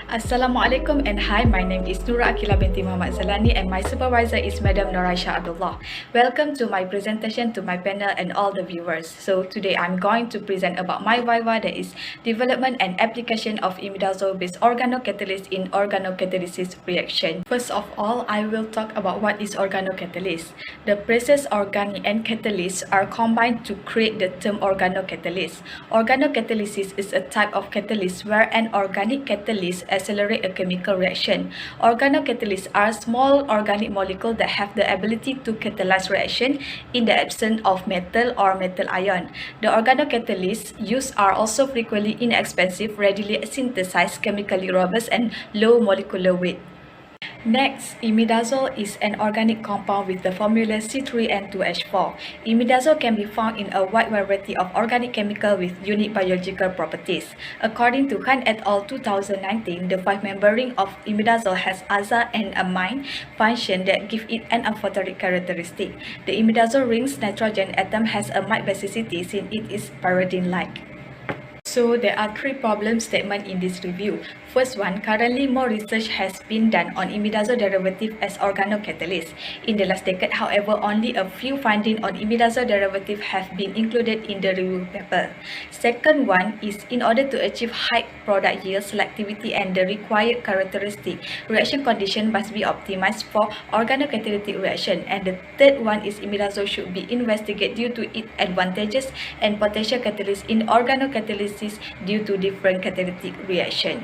Assalamualaikum and hi, my name is Nura Akila binti Muhammad Zalani and my supervisor is Madam Noraisha Abdullah. Welcome to my presentation to my panel and all the viewers. So today I'm going to present about my VIVA, that is development and application of imidazole-based organocatalyst in organocatalysis reaction. First of all, I will talk about what is organocatalyst. The process organic and catalyst are combined to create the term organocatalyst. Organocatalysis is a type of catalyst where an organic catalyst accelerate a chemical reaction. Organocatalysts are small organic molecules that have the ability to catalyze reaction in the absence of metal or metal ion. The organocatalysts used are also frequently inexpensive, readily synthesized, chemically robust, and low molecular weight. Next, imidazole is an organic compound with the formula C3N2H4. Imidazole can be found in a wide variety of organic chemicals with unique biological properties. According to Han et al. 2019, the 5-member ring of imidazole has aza and amine function that give it an amphoteric characteristic. The imidazole ring's nitrogen atom has a mild basicity since it is pyridine-like. So there are 3 problem statements in this review. First one, currently more research has been done on imidazole derivative as organocatalyst. In the last decade, however, only a few findings on imidazole derivative have been included in the review paper. Second one is, in order to achieve high product yield, selectivity, and the required characteristic, reaction condition must be optimized for organocatalytic reaction. And the third one is, imidazole should be investigated due to its advantages and potential catalysts in organocatalysis due to different catalytic reaction.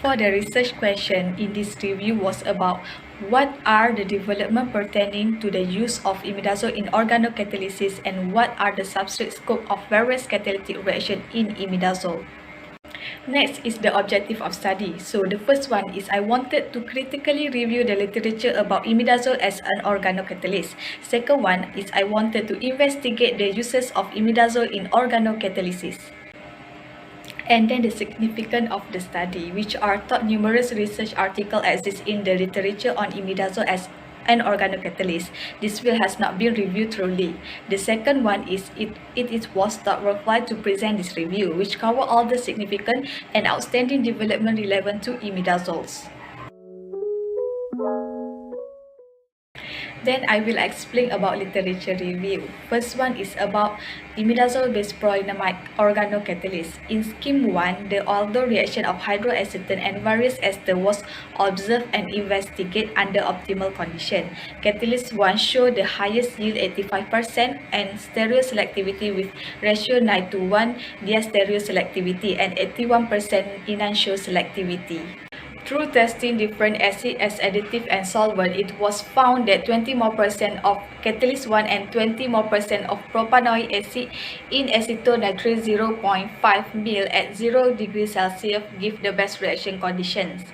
For the research question in this review was about what are the development pertaining to the use of imidazole in organocatalysis and what are the substrate scope of various catalytic reaction in imidazole. Next is the objective of study. So the first one is I wanted to critically review the literature about imidazole as an organocatalyst. Second one is I wanted to investigate the uses of imidazole in organocatalysis. And then the significance of the study, which are thought numerous research articles exist in the literature on imidazole as an organocatalyst. This field has not been reviewed thoroughly. The second one is it was thought worthwhile to present this review, which cover all the significant and outstanding development relevant to imidazoles. Then I will explain about literature review. First one is about imidazole-based polyamide organocatalyst. In scheme 1, the aldol reaction of hydroacetone and various ester was observed and investigated under optimal condition. Catalyst 1 showed the highest yield 85% and stereoselectivity with ratio 9:1 diastereoselectivity and 81% enantioselectivity selectivity. Through testing different acids as additive and solvent, it was found that 20% more of catalyst 1 and 20% more of propanoic acid in acetone nitrate 0.5 ml at 0 degrees Celsius give the best reaction conditions.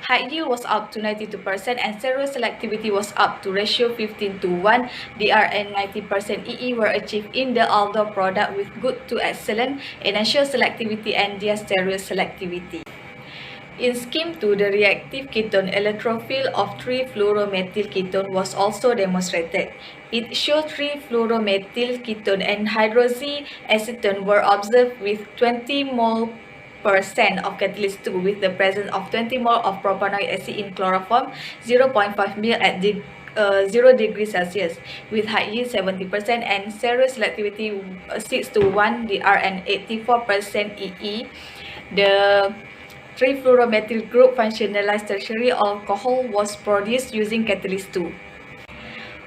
High yield was up to 92% and stereoselectivity was up to ratio 15:1. DR and 90% EE were achieved in the aldol product with good to excellent enantioselectivity selectivity and diastereoselectivity. In scheme 2, the reactive ketone electrophile of 3-fluoromethyl ketone was also demonstrated. It showed 3-fluoromethyl ketone and hydroxyacetone were observed with 20% mole of catalyst 2 with the presence of 20 mole of propanoic acid in chloroform 0.5 ml at 0 degrees Celsius with high yield 70% and stereoselectivity 6:1 DR and 84% EE. The 3-fluoromethyl group functionalized tertiary alcohol was produced using catalyst 2.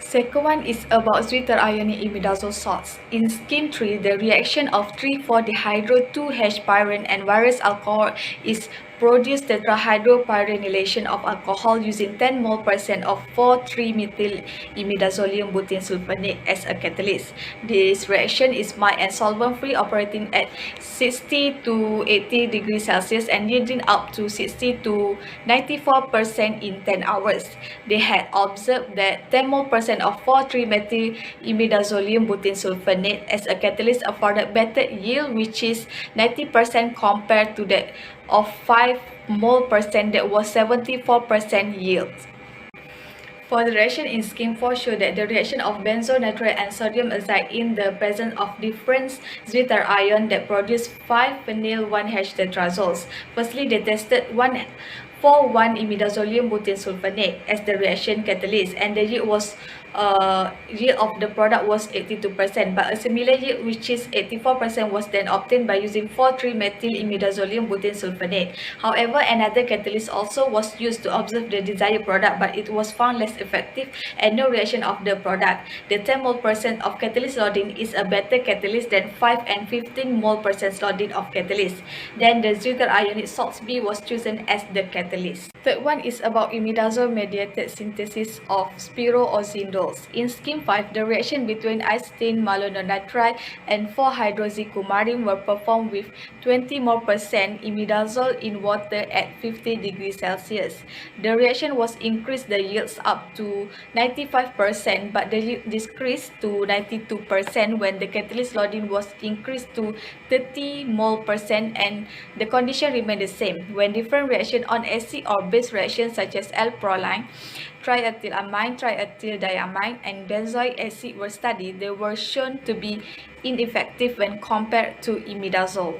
Second one is about zwitterionic imidazole salts. In scheme 3, the reaction of 3,4-dihydro-2-H-pyrene and various alcohol is produced tetrahydropyrenylation of alcohol using 10% mole of 4,3-methyl imidazolium butene sulfonate as a catalyst. This reaction is mild and solvent-free, operating at 60 to 80 degrees Celsius and yielding up to 60 to 94% in 10 hours. They had observed that 10% mole of 4,3-methyl imidazolium butene sulfonate as a catalyst afforded better yield, which is 90% compared to that of 5% mole that was 74% yield. For the reaction in scheme 4 show that the reaction of benzoyl nitrate and sodium azide in the presence of different zwitter ion that produce 5-phenyl 1-H-tetrazoles. Firstly, they tested 1 butene sulfonate as the reaction catalyst, and the yield of the product was 82%, but a similar yield, which is 84%, was then obtained by using 4,3-methyl imidazolium butene sulfonate. However, another catalyst also was used to observe the desired product, but it was found less effective and no reaction of the product. The 10 mole% of catalyst loading is a better catalyst than 5 and 15 mole% loading of catalyst. Then the zwitter ionic salts B was chosen as the catalyst. Third one is about imidazole-mediated synthesis of spiroozindole. In scheme 5, the reaction between isocyanated malonitrile and 4-hydroxycoumarin were performed with 20 mole% imidazole in water at 50 degrees Celsius. The reaction was increased the yields up to 95%, but the yield decreased to 92% when the catalyst loading was increased to 30 mole% and the condition remained the same. When different reaction on acid or base reactions such as L-proline, triethylamine, triethyldamine, and benzoic acid were studied, they were shown to be ineffective when compared to imidazole.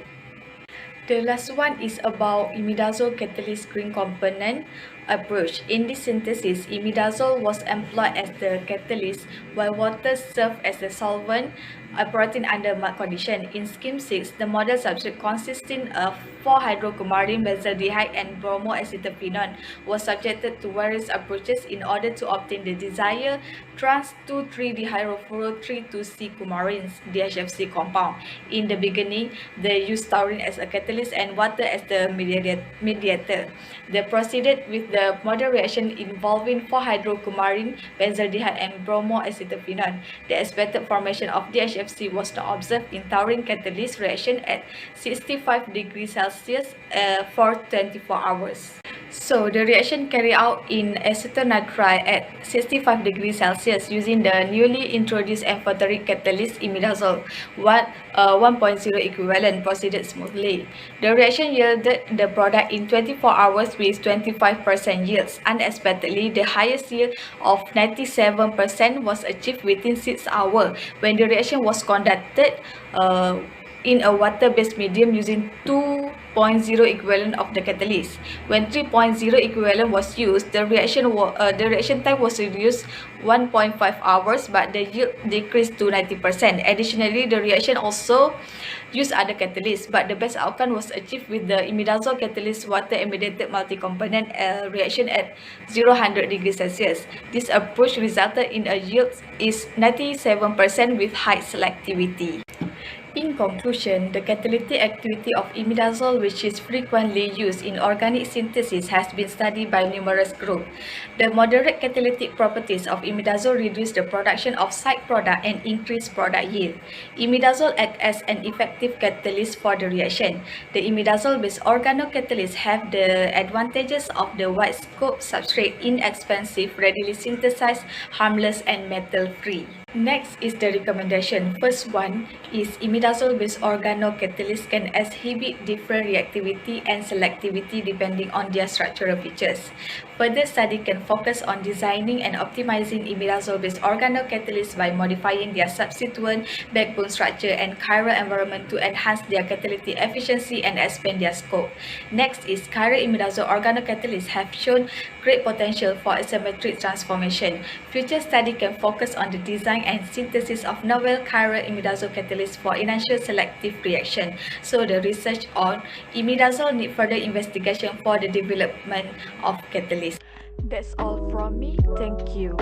The last one is about imidazole catalyst green component approach. In this synthesis, imidazole was employed as the catalyst while water served as the solvent operating under mild condition. In scheme 6, the model substrate consisting of 4-hydrocoumarin, benzaldehyde, and bromoacetophenone was subjected to various approaches in order to obtain the desired trans-2,3-dihydrofluoro-3,2-C coumarins DHFC compound. In the beginning, they used taurine as a catalyst and water as the mediator. They proceeded with the model reaction involving 4-hydrocoumarin, benzaldehyde, and bromoacetophenone. The expected formation of DHFC was not observed in taurine catalyst reaction at 65 degrees Celsius for 24 hours. So the reaction carried out in acetonitrile at 65 degrees Celsius using the newly introduced amphoteric catalyst imidazole 1.0 equivalent proceeded smoothly. The reaction yielded the product in 24 hours with 25% yields. Unexpectedly, the highest yield of 97% was achieved within 6 hours when the reaction was conducted in a water-based medium using 2.0 equivalent of the catalyst. When 3.0 equivalent was used, the reaction time was reduced 1.5 hours, but the yield decreased to 90%. Additionally, the reaction also used other catalysts, but the best outcome was achieved with the imidazole catalyst water-mediated multi-component reaction at 0-100 degrees Celsius. This approach resulted in a yield is 97% with high selectivity. In conclusion, the catalytic activity of imidazole, which is frequently used in organic synthesis, has been studied by numerous groups. The moderate catalytic properties of imidazole reduce the production of side product and increase product yield. Imidazole acts as an effective catalyst for the reaction. The imidazole-based organocatalysts have the advantages of the wide scope substrate, inexpensive, readily synthesized, harmless, and metal-free. Next is the recommendation. First one is imidazole-based organocatalysts can exhibit different reactivity and selectivity depending on their structural features. Further study can focus on designing and optimizing imidazole-based organocatalysts by modifying their substituent, backbone structure, and chiral environment to enhance their catalytic efficiency and expand their scope. Next is chiral imidazole organocatalysts have shown great potential for asymmetric transformation. Future study can focus on the design and synthesis of novel chiral imidazole catalysts for enhanced selective reaction. So the research on imidazole need further investigation for the development of catalysts. That's all from me. Thank you.